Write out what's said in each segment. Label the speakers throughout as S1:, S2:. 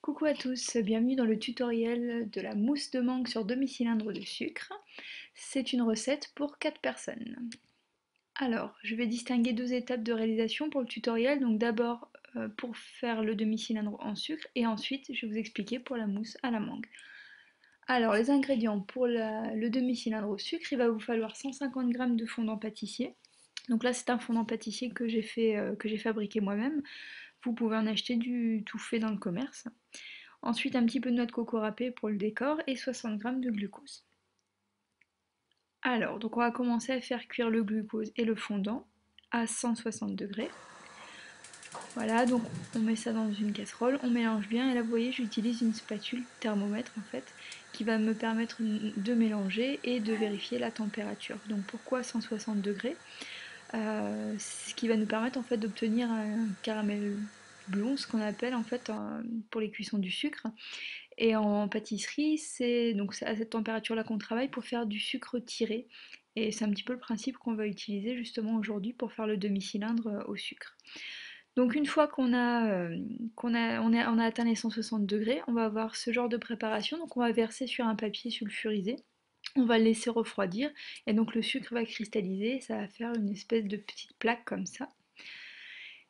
S1: Coucou à tous, bienvenue dans le tutoriel de la mousse de mangue sur demi-cylindre de sucre. C'est une recette pour 4 personnes. Alors, je vais distinguer deux étapes de réalisation pour le tutoriel. Donc d'abord pour faire le demi-cylindre en sucre et ensuite je vais vous expliquer pour la mousse à la mangue. Alors les ingrédients pour le demi-cylindre au sucre, il va vous falloir 150 g de fondant pâtissier. Donc là c'est un fondant pâtissier que j'ai fabriqué moi-même. Vous pouvez en acheter du tout fait dans le commerce. Ensuite, un petit peu de noix de coco râpée pour le décor et 60 g de glucose. Alors, donc on va commencer à faire cuire le glucose et le fondant à 160 degrés. Voilà, donc on met ça dans une casserole, on mélange bien et là vous voyez j'utilise une spatule thermomètre en fait qui va me permettre de mélanger et de vérifier la température. Donc pourquoi 160 degrés Ce qui va nous permettre en fait d'obtenir un caramel blond, ce qu'on appelle en fait pour les cuissons du sucre. Et en pâtisserie, c'est donc à cette température-là qu'on travaille pour faire du sucre tiré. Et c'est un petit peu le principe qu'on va utiliser justement aujourd'hui pour faire le demi-cylindre au sucre. Donc une fois qu'on a atteint les 160 degrés, on va avoir ce genre de préparation. Donc on va verser sur un papier sulfurisé. On va le laisser refroidir et donc le sucre va cristalliser. Ça va faire une espèce de petite plaque comme ça.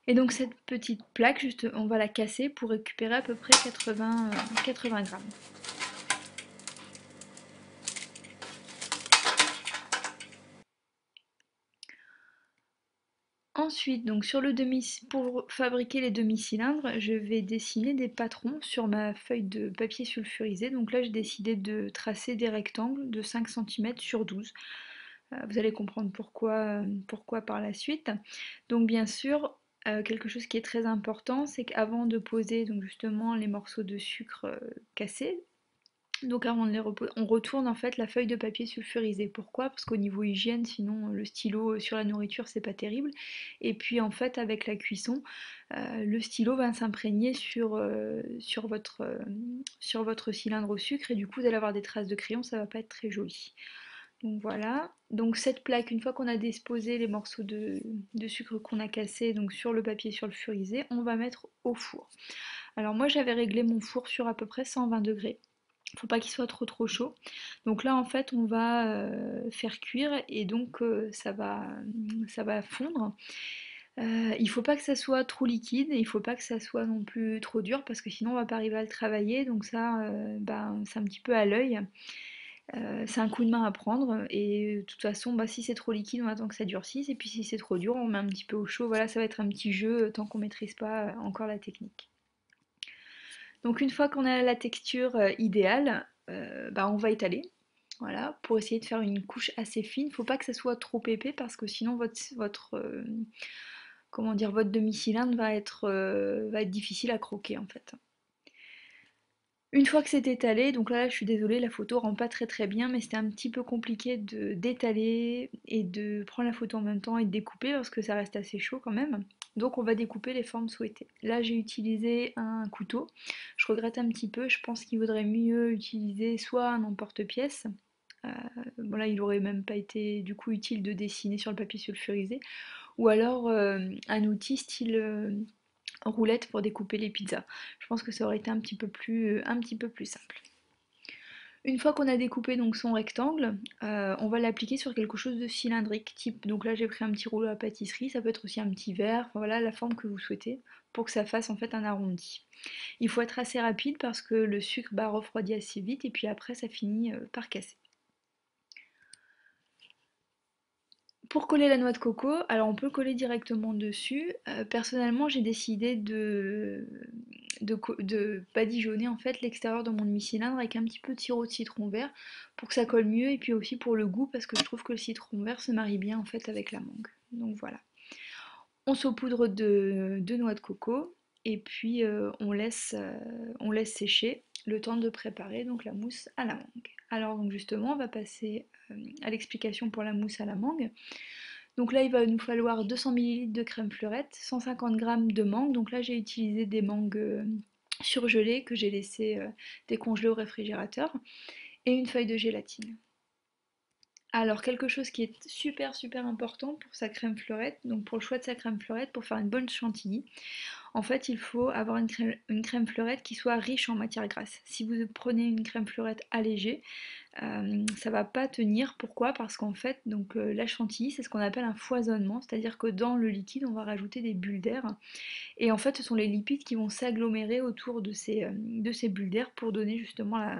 S1: Et donc cette petite plaque, juste, on va la casser pour récupérer à peu près 80 grammes. Ensuite, donc pour fabriquer les demi-cylindres, je vais dessiner des patrons sur ma feuille de papier sulfurisé. Donc là, j'ai décidé de tracer des rectangles de 5 cm sur 12. Vous allez comprendre pourquoi par la suite. Donc bien sûr, quelque chose qui est très important, c'est qu'avant de poser donc justement les morceaux de sucre cassés, donc avant de les reposer, on retourne en fait la feuille de papier sulfurisé. Pourquoi? Parce qu'au niveau hygiène, sinon le stylo sur la nourriture c'est pas terrible. Et puis en fait avec la cuisson, le stylo va s'imprégner sur votre cylindre au sucre et du coup vous allez avoir des traces de crayon, ça va pas être très joli. Donc voilà. Donc cette plaque, une fois qu'on a disposé les morceaux de sucre qu'on a cassés donc sur le papier sulfurisé, on va mettre au four. Alors moi j'avais réglé mon four sur à peu près 120 degrés. Faut pas qu'il soit trop chaud. Donc là en fait on va faire cuire et donc ça va fondre. Il faut pas que ça soit trop liquide et il faut pas que ça soit non plus trop dur parce que sinon on va pas arriver à le travailler. Donc ça c'est un petit peu à l'œil. C'est un coup de main à prendre et de toute façon si c'est trop liquide on attend que ça durcisse et puis si c'est trop dur on met un petit peu au chaud. Voilà, ça va être un petit jeu tant qu'on maîtrise pas encore la technique. Donc une fois qu'on a la texture idéale, on va étaler. Voilà, pour essayer de faire une couche assez fine. Faut pas que ça soit trop épais parce que sinon votre demi-cylindre va être difficile à croquer en fait. Une fois que c'est étalé, donc là je suis désolée, la photo rend pas très bien, mais c'était un petit peu compliqué d'étaler et de prendre la photo en même temps et de découper parce que ça reste assez chaud quand même. Donc on va découper les formes souhaitées. Là j'ai utilisé un couteau. Je regrette un petit peu, je pense qu'il vaudrait mieux utiliser soit un emporte-pièce. Euh, bon là il aurait même pas été du coup utile de dessiner sur le papier sulfurisé. Ou alors un outil style roulette pour découper les pizzas. Je pense que ça aurait été un petit peu plus simple. Une fois qu'on a découpé donc son rectangle, on va l'appliquer sur quelque chose de cylindrique, type. Donc là j'ai pris un petit rouleau à pâtisserie, ça peut être aussi un petit verre, enfin, voilà la forme que vous souhaitez pour que ça fasse en fait un arrondi. Il faut être assez rapide parce que le sucre refroidit assez vite et puis après ça finit par casser. Pour coller la noix de coco, alors on peut coller directement dessus. Personnellement, j'ai décidé de badigeonner en fait l'extérieur de mon demi-cylindre avec un petit peu de sirop de citron vert pour que ça colle mieux et puis aussi pour le goût parce que je trouve que le citron vert se marie bien en fait avec la mangue. Donc voilà. On saupoudre de noix de coco et puis on laisse sécher le temps de préparer donc la mousse à la mangue. Alors donc justement, on va passer à l'explication pour la mousse à la mangue. Donc là, il va nous falloir 200 ml de crème fleurette, 150 g de mangue. Donc là, j'ai utilisé des mangues surgelées que j'ai laissées décongeler au réfrigérateur et une feuille de gélatine. Alors quelque chose qui est super super important pour sa crème fleurette, donc pour le choix de sa crème fleurette, pour faire une bonne chantilly, en fait il faut avoir une crème fleurette qui soit riche en matière grasse. Si vous prenez une crème fleurette allégée, ça va pas tenir. Pourquoi? Parce qu'en fait, donc la chantilly, c'est ce qu'on appelle un foisonnement, c'est-à-dire que dans le liquide, on va rajouter des bulles d'air. Et en fait, ce sont les lipides qui vont s'agglomérer autour de ces bulles d'air pour donner justement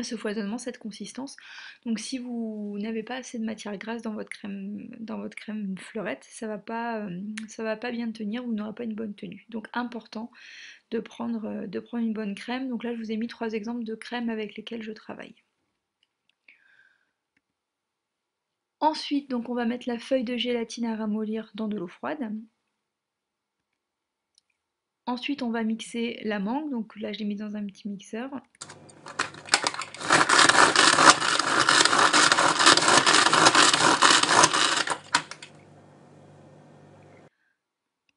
S1: ce foisonnement, cette consistance. Donc si vous n'avez pas assez de matière grasse dans votre crème fleurette, ça va pas bien tenir, vous n'aurez pas une bonne tenue. Donc important de prendre une bonne crème. Donc là, je vous ai mis 3 exemples de crèmes avec lesquelles je travaille. Ensuite, donc on va mettre la feuille de gélatine à ramollir dans de l'eau froide. Ensuite, on va mixer la mangue, donc là je l'ai mis dans un petit mixeur.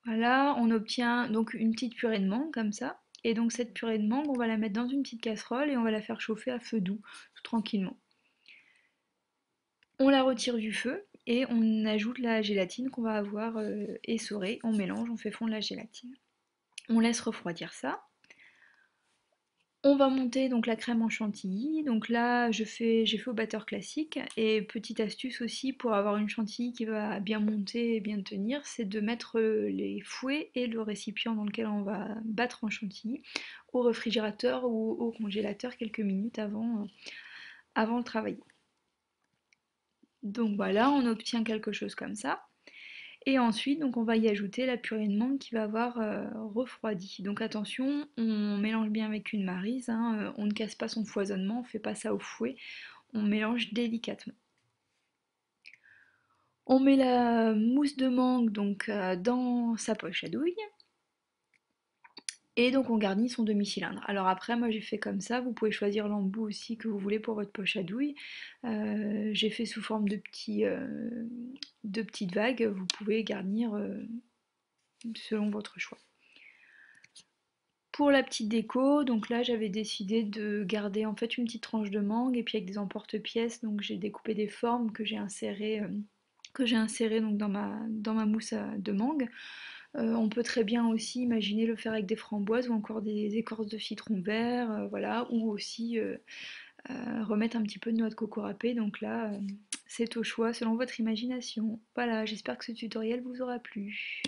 S1: Voilà, on obtient donc une petite purée de mangue comme ça. Et donc cette purée de mangue, on va la mettre dans une petite casserole et on va la faire chauffer à feu doux, tout tranquillement. On la retire du feu et on ajoute la gélatine qu'on va avoir essorée. On mélange, on fait fondre la gélatine. On laisse refroidir ça. On va monter donc la crème en chantilly. Donc là, j'ai fait au batteur classique. Et petite astuce aussi pour avoir une chantilly qui va bien monter et bien tenir, c'est de mettre les fouets et le récipient dans lequel on va battre en chantilly au réfrigérateur ou au congélateur quelques minutes avant le travail. Donc voilà, on obtient quelque chose comme ça. Et ensuite, donc on va y ajouter la purée de mangue qui va avoir refroidi. Donc attention, on mélange bien avec une maryse, hein, on ne casse pas son foisonnement, on ne fait pas ça au fouet, on mélange délicatement. On met la mousse de mangue donc dans sa poche à douille. Et donc on garnit son demi-cylindre. Alors après, moi j'ai fait comme ça, vous pouvez choisir l'embout aussi que vous voulez pour votre poche à douille. J'ai fait sous forme de petites vagues, vous pouvez garnir selon votre choix. Pour la petite déco, donc là j'avais décidé de garder en fait une petite tranche de mangue et puis avec des emporte-pièces, donc j'ai découpé des formes que j'ai insérées donc dans ma mousse de mangue. On peut très bien aussi imaginer le faire avec des framboises ou encore des écorces de citron vert, voilà, ou aussi remettre un petit peu de noix de coco râpée. Donc là, c'est au choix selon votre imagination. Voilà, j'espère que ce tutoriel vous aura plu.